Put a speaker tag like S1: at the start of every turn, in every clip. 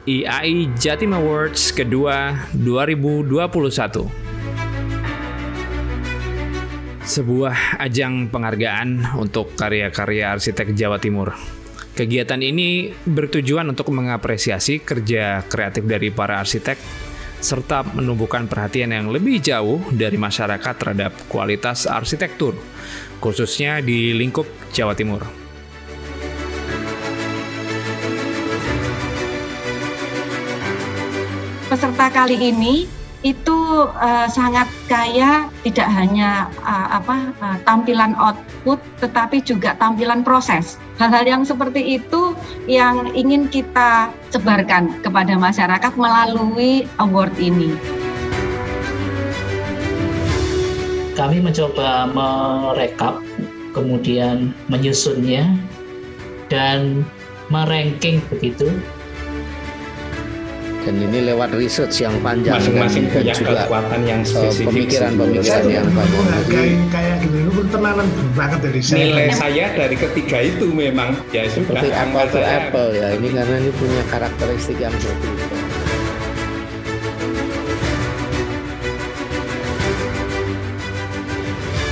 S1: IAI Jatim Awards kedua 2021. Sebuah ajang penghargaan untuk karya-karya arsitek Jawa Timur. Kegiatan ini bertujuan untuk mengapresiasi kerja kreatif dari para arsitek serta menumbuhkan perhatian yang lebih jauh dari masyarakat terhadap kualitas arsitektur, khususnya di lingkup Jawa Timur.
S2: Peserta kali ini itu sangat kaya, tidak hanya tampilan output, tetapi juga tampilan proses. Hal-hal yang seperti itu yang ingin kita sebarkan kepada masyarakat melalui award ini.
S3: Kami mencoba merekap, kemudian menyusunnya, dan meranking begitu.
S4: Dan ini lewat research yang panjang
S5: masing-masing
S4: dan
S5: punya
S4: juga
S5: kekuatan yang spesifik.
S4: pemikiran yang banyak.
S6: Menghargai kayak gitu itu tenanan banget dari saya.
S5: Nilai saya dari ketiga itu memang ya sudah.
S4: Seperti apple ya, ini karena ini punya karakteristik yang berbeda.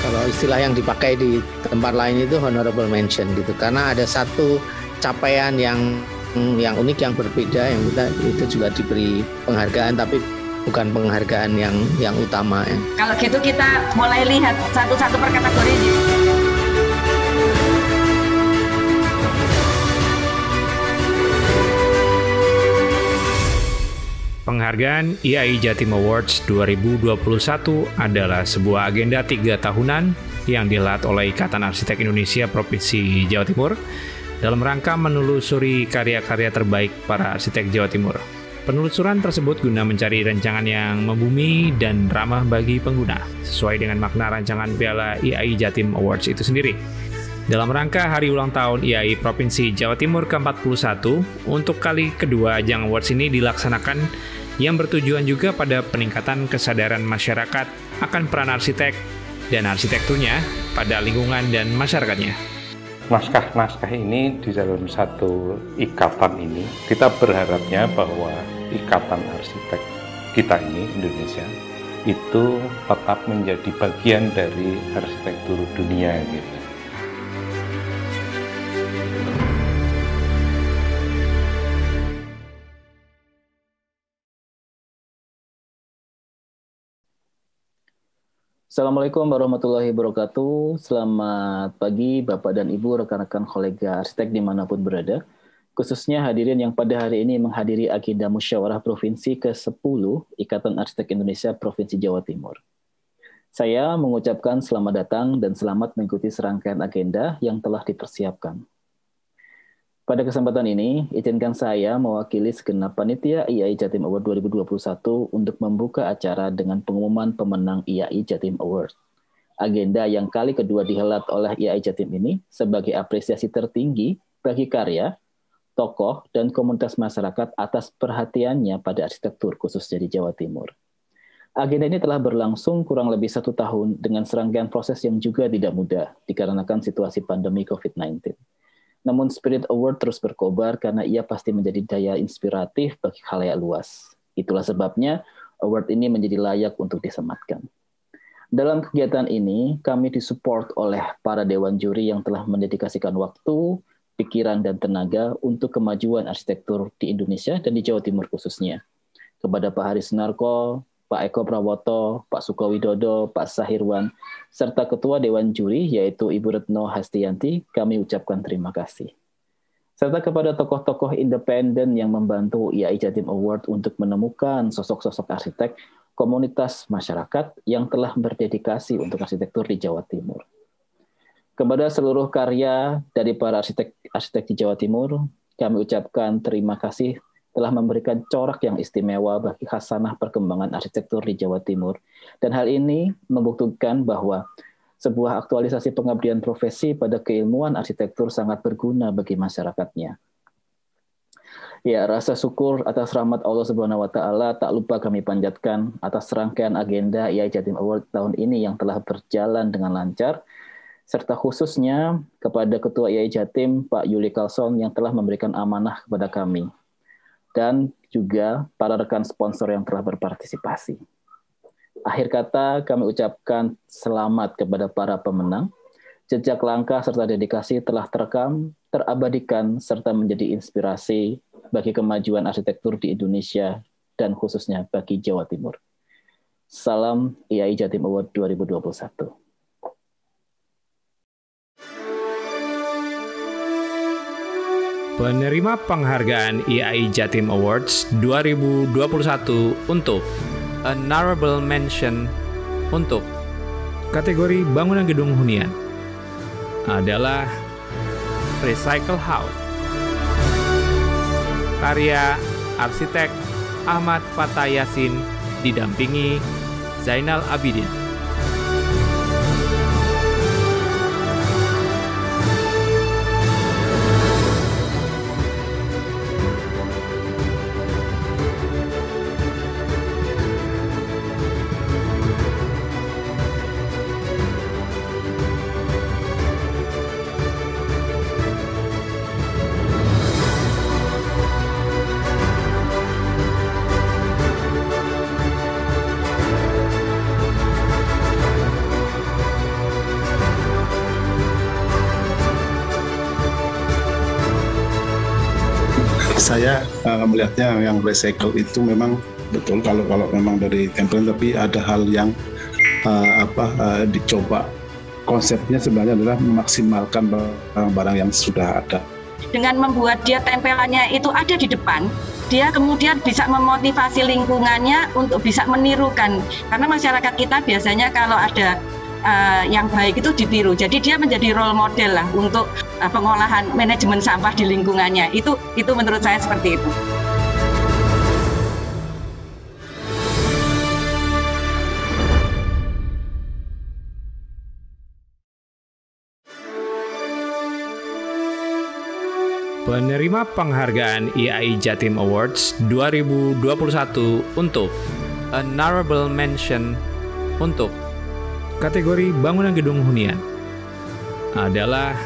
S4: Kalau istilah yang dipakai di tempat lain itu honorable mention gitu, karena ada satu capaian yang unik, yang berbeda, yang kita itu juga diberi penghargaan, tapi bukan penghargaan yang utama ya.
S2: Kalau gitu kita mulai lihat satu-satu per kategori.
S1: Penghargaan IAI Jatim Awards 2021 adalah sebuah agenda 3 tahunan yang dihelat oleh Ikatan Arsitek Indonesia Provinsi Jawa Timur dalam rangka menelusuri karya-karya terbaik para arsitek Jawa Timur. Penelusuran tersebut guna mencari rancangan yang membumi dan ramah bagi pengguna, sesuai dengan makna rancangan Piala IAI Jatim Awards itu sendiri. Dalam rangka hari ulang tahun IAI Provinsi Jawa Timur ke-41, untuk kali kedua ajang awards ini dilaksanakan yang bertujuan juga pada peningkatan kesadaran masyarakat akan peran arsitek dan arsitekturnya pada lingkungan dan masyarakatnya.
S5: Naskah-naskah ini di dalam satu ikatan ini, kita berharapnya bahwa ikatan arsitek kita ini, Indonesia, itu tetap menjadi bagian dari arsitektur dunia gitu.
S7: Assalamualaikum warahmatullahi wabarakatuh. Selamat pagi Bapak dan Ibu, rekan-rekan kolega arsitek dimanapun berada. Khususnya hadirin yang pada hari ini menghadiri agenda Musyawarah Provinsi ke-10 Ikatan Arsitek Indonesia Provinsi Jawa Timur. Saya mengucapkan selamat datang dan selamat mengikuti serangkaian agenda yang telah dipersiapkan. Pada kesempatan ini, izinkan saya mewakili segenap panitia IAI Jatim Award 2021 untuk membuka acara dengan pengumuman pemenang IAI Jatim Award. Agenda yang kali kedua dihelat oleh IAI Jatim ini sebagai apresiasi tertinggi bagi karya, tokoh, dan komunitas masyarakat atas perhatiannya pada arsitektur khususnya di Jawa Timur. Agenda ini telah berlangsung kurang lebih 1 tahun dengan serangkaian proses yang juga tidak mudah dikarenakan situasi pandemi COVID-19. Namun Spirit Award terus berkobar karena ia pasti menjadi daya inspiratif bagi khalayak luas. Itulah sebabnya award ini menjadi layak untuk disematkan. Dalam kegiatan ini, kami disupport oleh para dewan juri yang telah mendedikasikan waktu, pikiran, dan tenaga untuk kemajuan arsitektur di Indonesia dan di Jawa Timur khususnya. Kepada Pak Haris Sunarko, Pak Eko Prawoto, Pak Sukowidodo, Pak Sahirwan, serta Ketua Dewan Juri yaitu Ibu Retno Hastianti, kami ucapkan terima kasih. Serta kepada tokoh-tokoh independen yang membantu IAI Jatim Award untuk menemukan sosok-sosok arsitek komunitas masyarakat yang telah berdedikasi untuk arsitektur di Jawa Timur. Kepada seluruh karya dari para arsitek di Jawa Timur, kami ucapkan terima kasih telah memberikan corak yang istimewa bagi khasanah perkembangan arsitektur di Jawa Timur. Dan hal ini membuktikan bahwa sebuah aktualisasi pengabdian profesi pada keilmuan arsitektur sangat berguna bagi masyarakatnya. Ya, rasa syukur atas rahmat Allah Subhanahu wa taala tak lupa kami panjatkan atas rangkaian agenda IAI Jatim Award tahun ini yang telah berjalan dengan lancar, serta khususnya kepada Ketua IAI Jatim Pak Yuli Karlson yang telah memberikan amanah kepada kami. dan juga para rekan sponsor yang telah berpartisipasi. Akhir kata, kami ucapkan selamat kepada para pemenang. Jejak langkah serta dedikasi telah terekam, terabadikan, serta menjadi inspirasi bagi kemajuan arsitektur di Indonesia dan khususnya bagi Jawa Timur. Salam IAI Jatim Award 2021.
S1: Penerima penghargaan IAI Jatim Awards 2021 untuk Honorable Mention untuk kategori bangunan gedung hunian adalah Recycle House, karya arsitek Ahmad Fatah Yasin didampingi Zainal Abidin.
S6: Saya melihatnya yang recycle itu memang betul kalau memang dari tempelan, tapi ada hal yang dicoba. Konsepnya sebenarnya adalah memaksimalkan barang-barang yang sudah ada.
S2: Dengan membuat dia tempelannya itu ada di depan, dia kemudian bisa memotivasi lingkungannya untuk bisa menirukan. Karena masyarakat kita biasanya kalau ada yang baik itu ditiru. Jadi dia menjadi role model lah untuk pengolahan manajemen sampah di lingkungannya. Itu menurut saya seperti itu.
S1: Penerima penghargaan IAI Jatim Awards 2021 untuk Honorable Mention untuk kategori bangunan gedung hunian adalah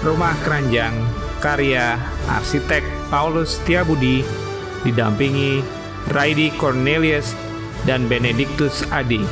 S1: Rumah Keranjang karya arsitek Paulus Setiabudi didampingi Raidi Cornelius dan Benedictus Adi.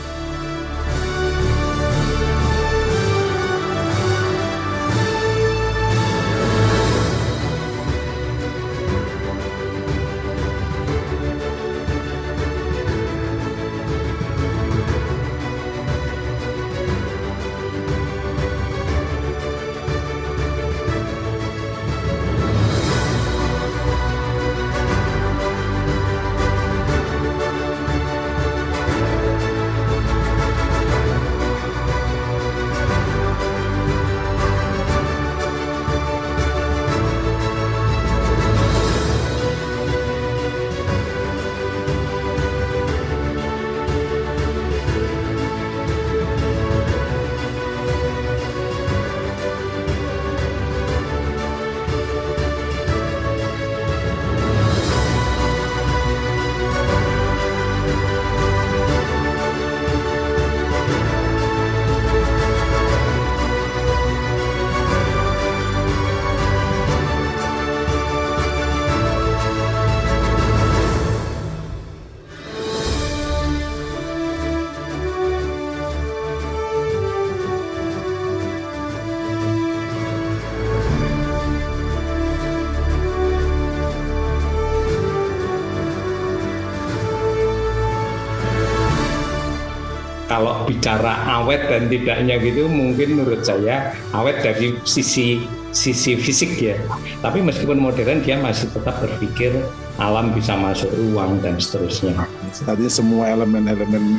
S5: Kalau bicara awet dan tidaknya gitu, mungkin menurut saya awet dari sisi fisik ya. Tapi meskipun modern, dia masih tetap berpikir alam bisa masuk ruang dan seterusnya.
S6: Artinya semua elemen-elemen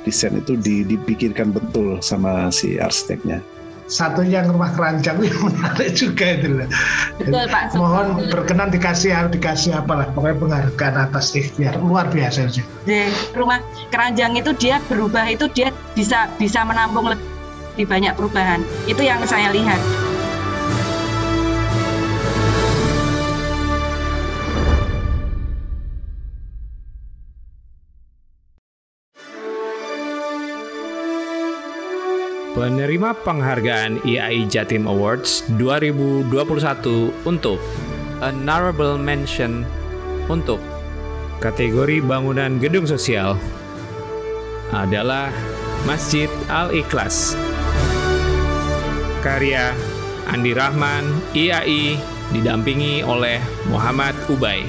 S6: desain itu dipikirkan betul sama si arsiteknya. Satu yang rumah keranjang yang menarik juga itu.
S2: Betul Pak.
S6: Mohon berkenan dikasih apalah, pokoknya penghargaan atas ikhtiar luar biasa sih.
S2: Di rumah keranjang itu dia berubah, itu dia bisa menampung lebih banyak perubahan. Itu yang saya lihat.
S1: Penerima penghargaan IAI Jatim Awards 2021 untuk Honorable Mention untuk kategori bangunan gedung sosial adalah Masjid Al-Ikhlas. Karya Andi Rahman, IAI, didampingi oleh Muhammad Ubay.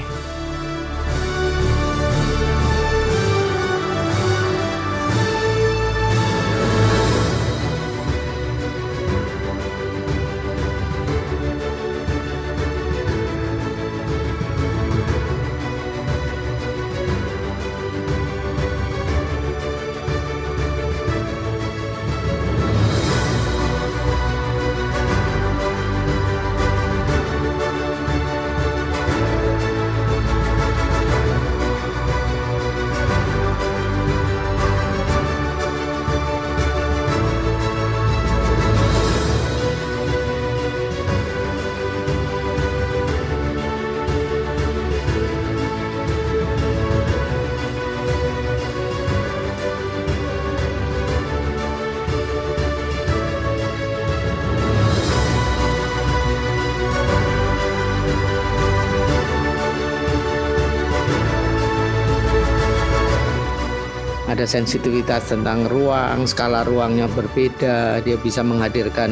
S4: Ada sensitivitas tentang ruang, skala ruangnya berbeda, dia bisa menghadirkan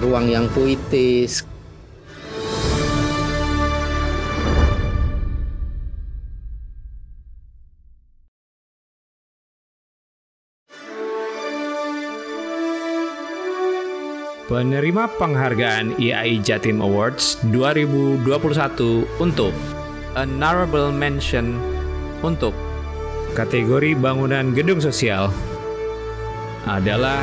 S4: ruang yang puitis.
S1: Penerima penghargaan IAI Jatim Awards 2021 untuk Honorable Mention untuk kategori bangunan gedung sosial adalah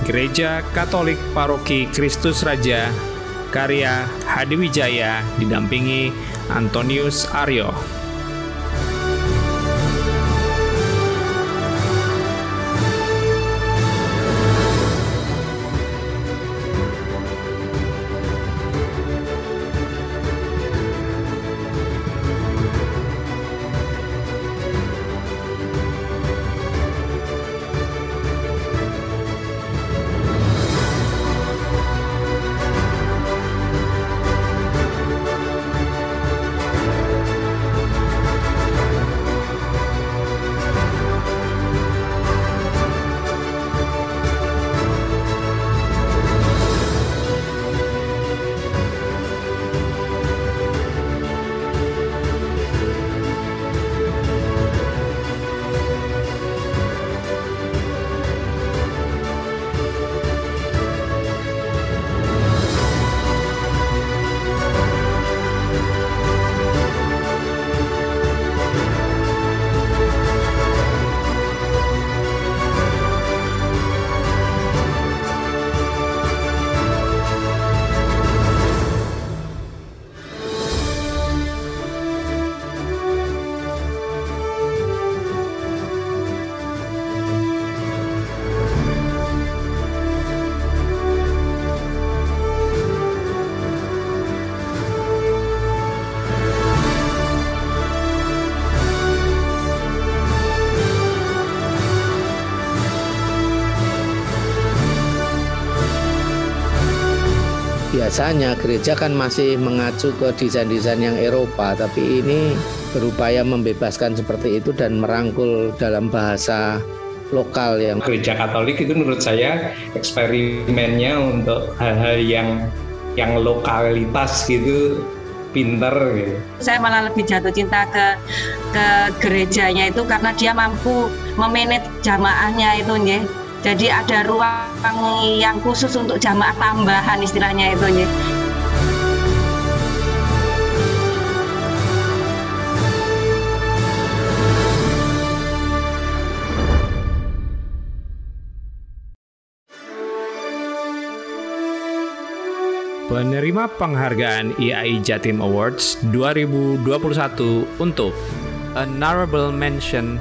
S1: Gereja Katolik Paroki Kristus Raja, karya Hadi Wijaya, didampingi Antonius Aryo.
S4: Biasanya gereja kan masih mengacu ke desain-desain yang Eropa, tapi ini berupaya membebaskan seperti itu dan merangkul dalam bahasa lokal yang
S8: Gereja Katolik itu menurut saya eksperimennya untuk hal-hal yang lokalitas gitu pinter gitu.
S2: Saya malah lebih jatuh cinta ke gerejanya itu karena dia mampu memanage jamaahnya itu nggih. Jadi ada ruang yang khusus untuk jamaah tambahan istilahnya itu nggih.
S1: Penerima penghargaan IAI Jatim Awards 2021 untuk Honorable Mention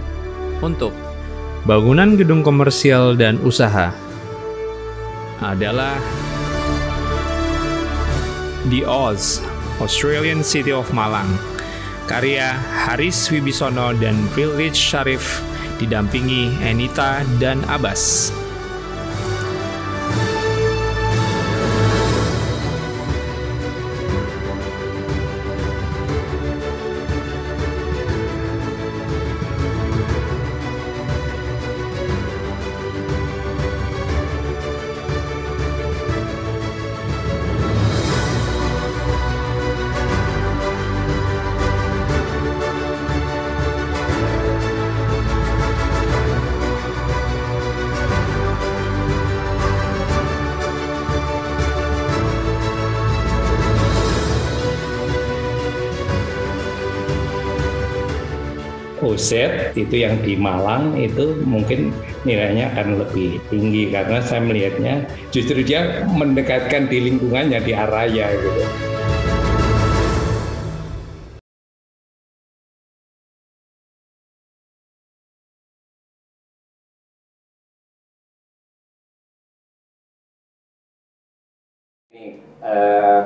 S1: untuk bangunan gedung komersial dan usaha adalah The Oz, Australian City of Malang, karya Haris Wibisono dan Village Sharif, didampingi Anita dan Abbas.
S8: OZ itu yang di Malang itu mungkin nilainya akan lebih tinggi karena saya melihatnya justru dia mendekatkan di lingkungannya di area gitu.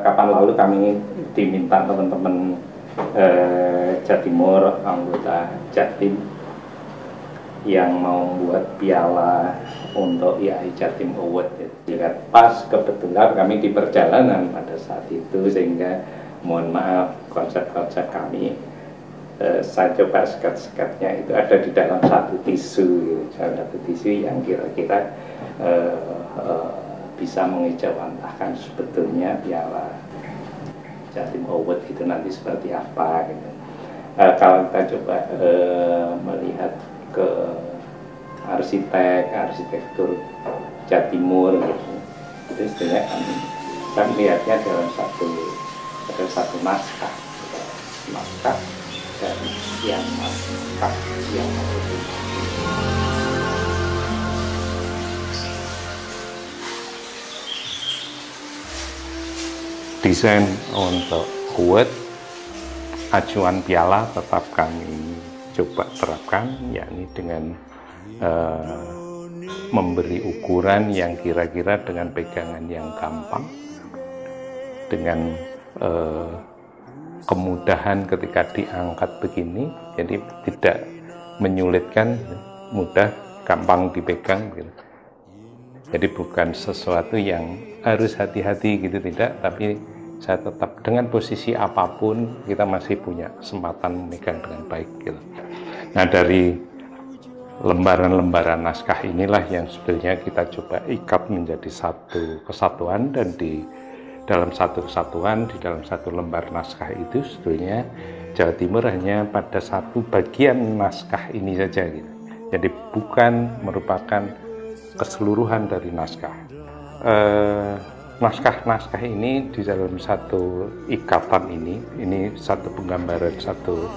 S8: Kapan lalu kami diminta teman-teman Jawa Timur, anggota Jatim yang mau buat piala untuk IAI Jatim Award. Jadi pas kebetulan kami di perjalanan pada saat itu, sehingga mohon maaf konsep-konsep kami saya coba sekat-sekatnya itu ada di dalam satu tisu yang kira-kira bisa mengejawantahkan sebetulnya piala Jatim Award itu nanti seperti apa gitu. Kalau kita coba melihat ke arsitektur Jawa Timur gitu, itu istilahnya kami lihatnya dalam satu naskah dan yang naskah yang desain untuk award acuan piala tetap kami coba terapkan, yakni dengan memberi ukuran yang kira-kira dengan pegangan yang gampang, dengan kemudahan ketika diangkat begini, jadi tidak menyulitkan, mudah, gampang dipegang gitu. Jadi bukan sesuatu yang harus hati-hati gitu, tidak, tapi saya tetap dengan posisi apapun kita masih punya kesempatan memegang dengan baik gitu. Nah, dari lembaran-lembaran naskah inilah yang sebetulnya kita coba ikat menjadi satu kesatuan, dan di dalam satu kesatuan, di dalam satu lembar naskah itu sebetulnya Jawa Timur hanya pada satu bagian naskah ini saja gitu. Jadi bukan merupakan keseluruhan dari naskah. Naskah-naskah ini di dalam satu ikatan ini satu penggambaran, satu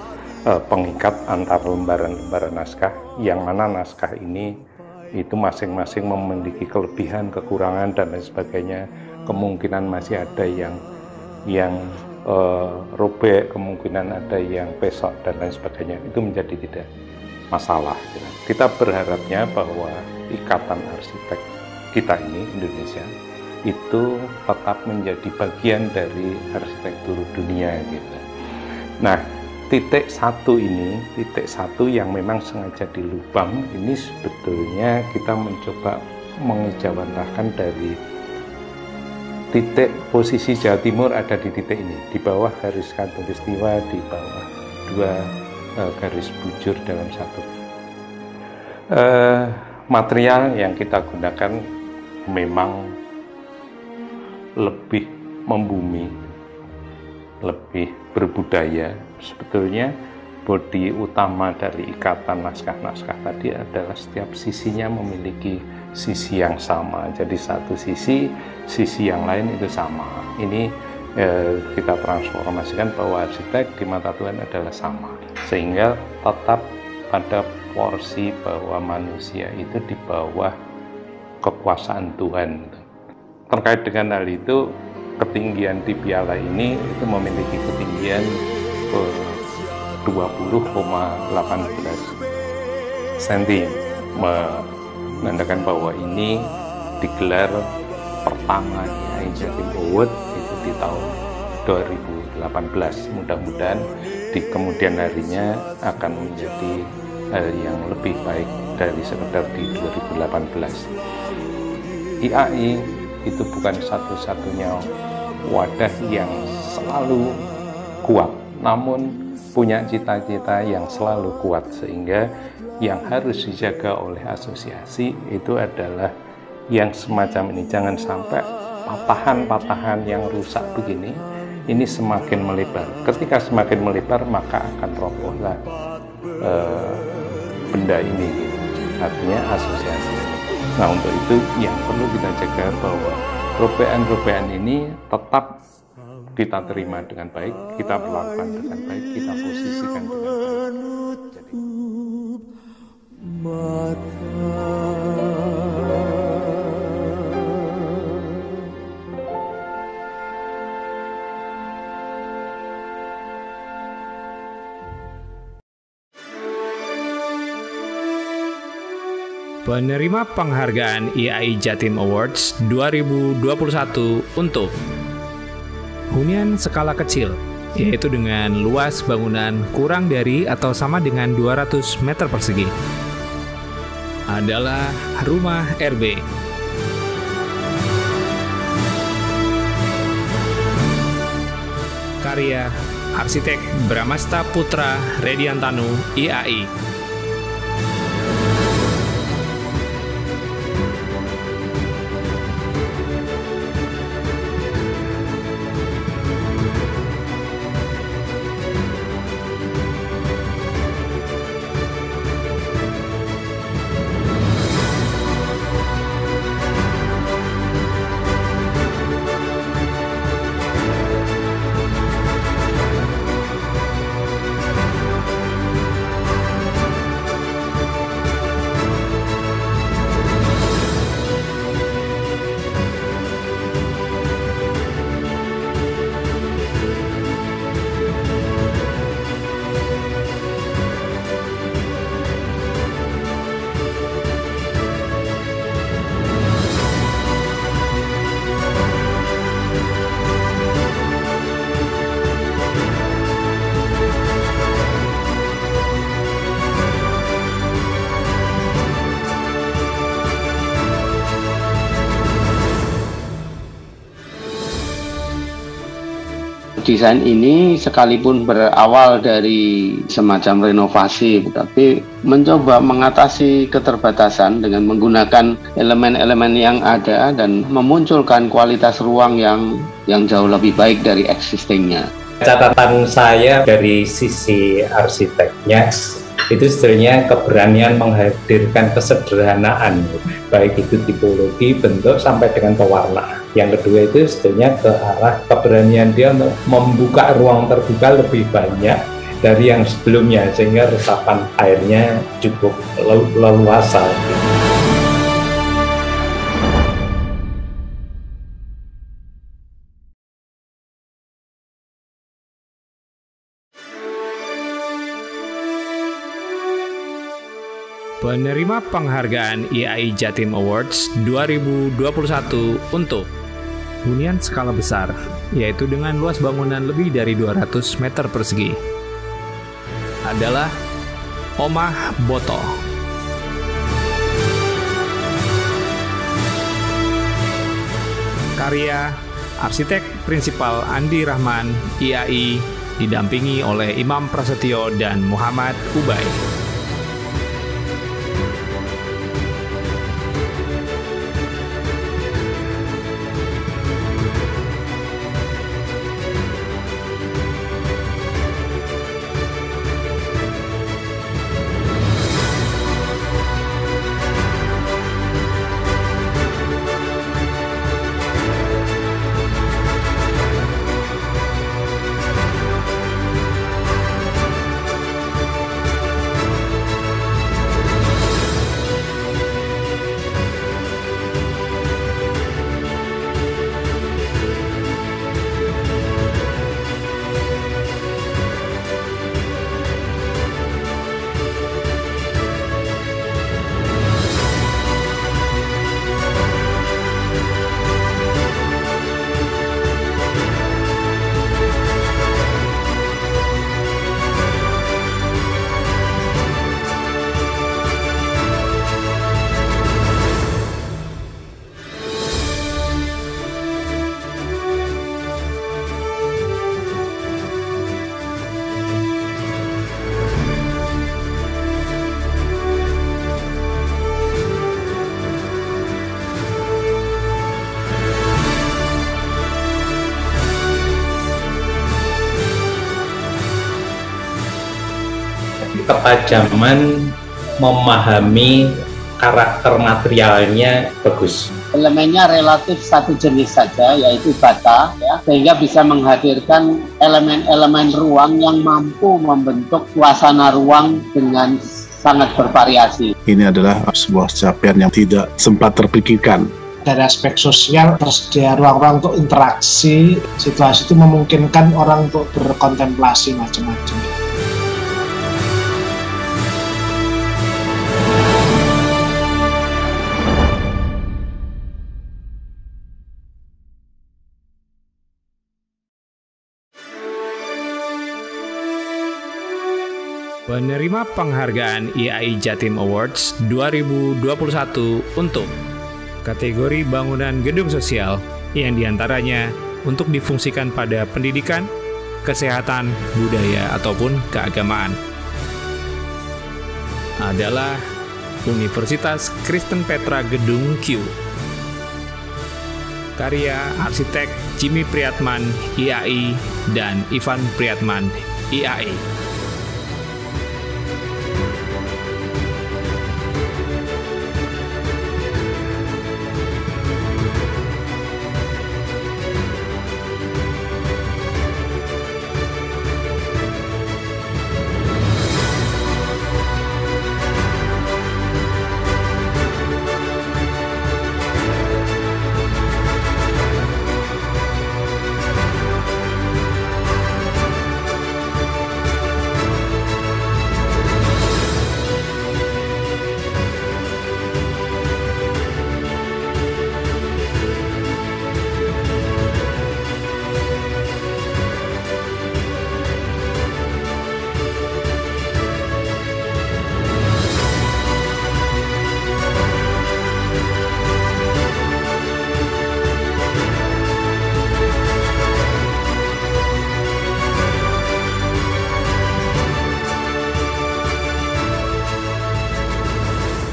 S8: pengikat antar lembaran-lembaran naskah, yang mana naskah ini itu masing-masing memiliki kelebihan, kekurangan, dan lain sebagainya. Kemungkinan masih ada yang robek, kemungkinan ada yang pesok, dan lain sebagainya. Itu menjadi tidak masalah. Kita berharapnya bahwa ikatan arsitek kita ini, Indonesia, itu tetap menjadi bagian dari arsitektur dunia gitu. Nah, titik satu yang memang sengaja dilubang ini sebetulnya kita mencoba mengejawantahkan dari titik posisi Jawa Timur ada di titik ini, di bawah garis khatulistiwa, di bawah dua garis bujur dalam satu. Material yang kita gunakan memang lebih membumi, lebih berbudaya. Sebetulnya bodi utama dari ikatan naskah-naskah tadi adalah setiap sisinya memiliki sisi yang sama. Jadi satu sisi yang lain itu sama. Ini kita transformasikan bahwa arsitek di mata Tuhan adalah sama, sehingga tetap pada porsi bahwa manusia itu di bawah kekuasaan Tuhan. Terkait dengan hal itu, ketinggian di piala ini itu memiliki ketinggian 20,18 cm, menandakan bahwa ini digelar pertama IAI Jatim Award itu di tahun 2018. Mudah-mudahan di kemudian harinya akan menjadi hal yang lebih baik dari sekedar di 2018. IAI itu bukan satu-satunya wadah yang selalu kuat, namun punya cita-cita yang selalu kuat, sehingga yang harus dijaga oleh asosiasi itu adalah yang semacam ini. Jangan sampai patahan-patahan yang rusak begini ini semakin melebar. Ketika semakin melebar, maka akan robohlah benda ini, artinya asosiasi. Nah, untuk itu yang perlu kita jaga bahwa robean-robean ini tetap kita terima dengan baik, kita perlakukan dengan baik, kita posisikan dengan baik. Jadi,
S1: Penerima penghargaan IAI Jatim Awards 2021 untuk hunian skala kecil, yaitu dengan luas bangunan kurang dari atau sama dengan 200 meter persegi, adalah Rumah RB. Karya arsitek Bramasta Putra Rediantanu, IAI.
S4: Desain ini sekalipun berawal dari semacam renovasi, tapi mencoba mengatasi keterbatasan dengan menggunakan elemen-elemen yang ada dan memunculkan kualitas ruang yang jauh lebih baik dari existingnya.
S5: Catatan saya dari sisi arsiteknya itu sebenarnya keberanian menghadirkan kesederhanaan, baik itu tipologi, bentuk, sampai dengan pewarnaan. Yang kedua itu sebenarnya ke arah keberanian dia untuk membuka ruang terbuka lebih banyak dari yang sebelumnya, sehingga resapan airnya cukup leluasa.
S1: Penerima penghargaan IAI Jatim Awards 2021 untuk hunian skala besar, yaitu dengan luas bangunan lebih dari 200 meter persegi, adalah Omah Boto. Karya arsitek prinsipal Andi Rahman, IAI, didampingi oleh Imam Prasetyo dan Muhammad Ubay.
S5: Ketajaman memahami karakter materialnya bagus.
S4: Elemennya relatif satu jenis saja, yaitu bata, ya, sehingga bisa menghadirkan elemen-elemen ruang yang mampu membentuk suasana ruang dengan
S9: sangat bervariasi.
S6: Ini adalah sebuah capaian yang tidak sempat terpikirkan.
S10: Dari aspek sosial, tersedia ruang-ruang untuk interaksi, situasi itu memungkinkan orang untuk berkontemplasi macam-macam.
S1: Penerima penghargaan IAI Jatim Awards 2021 untuk kategori bangunan gedung sosial yang diantaranya untuk difungsikan pada pendidikan, kesehatan, budaya, ataupun keagamaan adalah Universitas Kristen Petra Gedung Q. Karya arsitek Jimmy Priatman IAI dan Ivan Priatman IAI.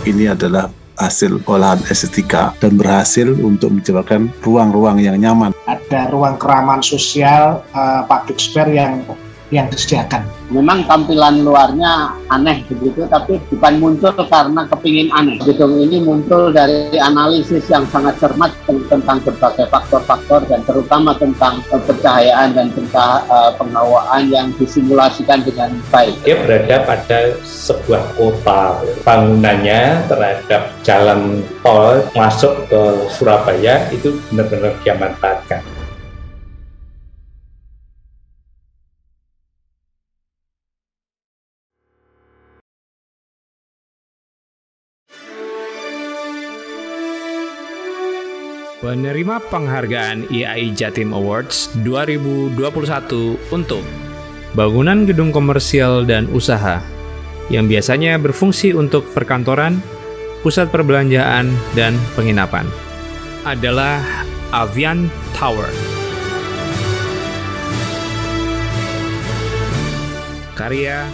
S6: Ini adalah hasil olahan estetika dan berhasil untuk menciptakan ruang-ruang yang nyaman.
S10: Ada ruang keramaan sosial, public spare yang disediakan.
S9: Memang tampilan luarnya aneh begitu, tapi bukan muncul karena kepingin aneh. Gedung ini muncul dari analisis yang sangat cermat tentang berbagai faktor-faktor dan terutama tentang pencahayaan dan penghawaan yang disimulasikan dengan baik.
S5: Dia berada pada sebuah kota. Bangunannya terhadap jalan tol masuk ke Surabaya itu benar-benar dia manfaatkan.
S1: Penerima penghargaan IAI Jatim Awards 2021 untuk bangunan gedung komersial dan usaha yang biasanya berfungsi untuk perkantoran, pusat perbelanjaan, dan penginapan adalah Avian Tower. Karya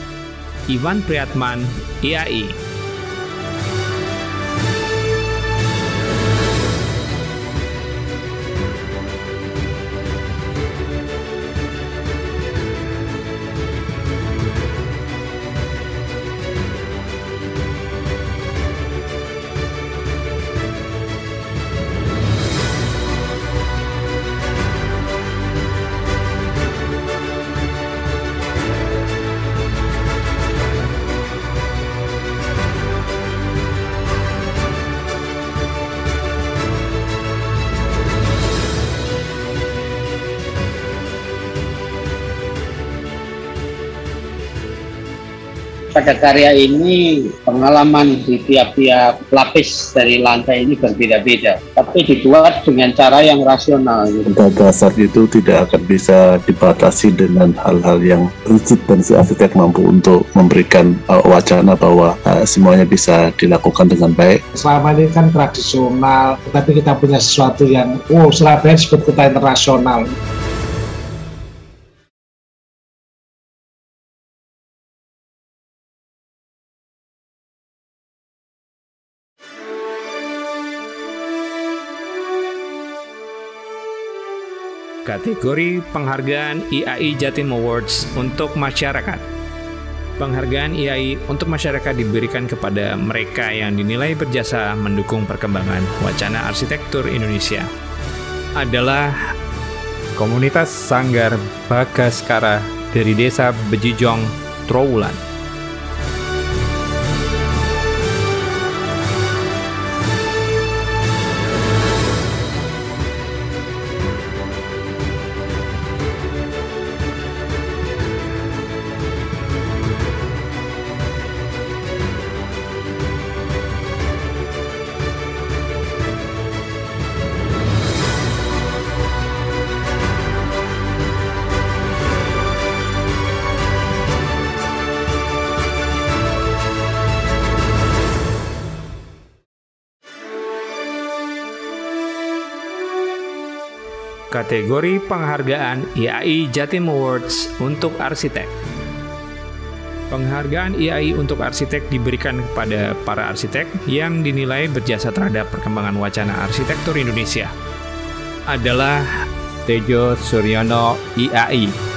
S1: Ivan Priatman IAI.
S9: Pada karya ini pengalaman di tiap-tiap lapis dari lantai ini berbeda-beda, tapi dibuat dengan cara yang rasional.
S6: Pada dasar itu tidak akan bisa dibatasi dengan hal-hal yang rigid dan si arsitek mampu untuk memberikan wacana bahwa semuanya bisa dilakukan dengan baik.
S10: Selama ini kan tradisional, tapi kita punya sesuatu yang, Surabaya disebut kota internasional.
S1: Kategori penghargaan IAI Jatim Awards untuk masyarakat. Penghargaan IAI untuk masyarakat diberikan kepada mereka yang dinilai berjasa mendukung perkembangan wacana arsitektur Indonesia. Adalah Komunitas Sanggar Bagaskara dari Desa Bejijong, Trowulan. kategori penghargaan IAI Jatim Awards untuk arsitek. Penghargaan IAI untuk arsitek diberikan kepada para arsitek yang dinilai berjasa terhadap perkembangan wacana arsitektur Indonesia. Adalah Tejo Suryono IAI.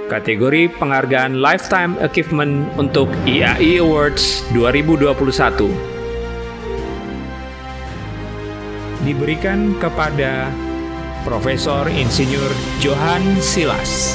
S1: Kategori penghargaan Lifetime Achievement untuk IAI Awards 2021 diberikan kepada Profesor Insinyur Johan Silas.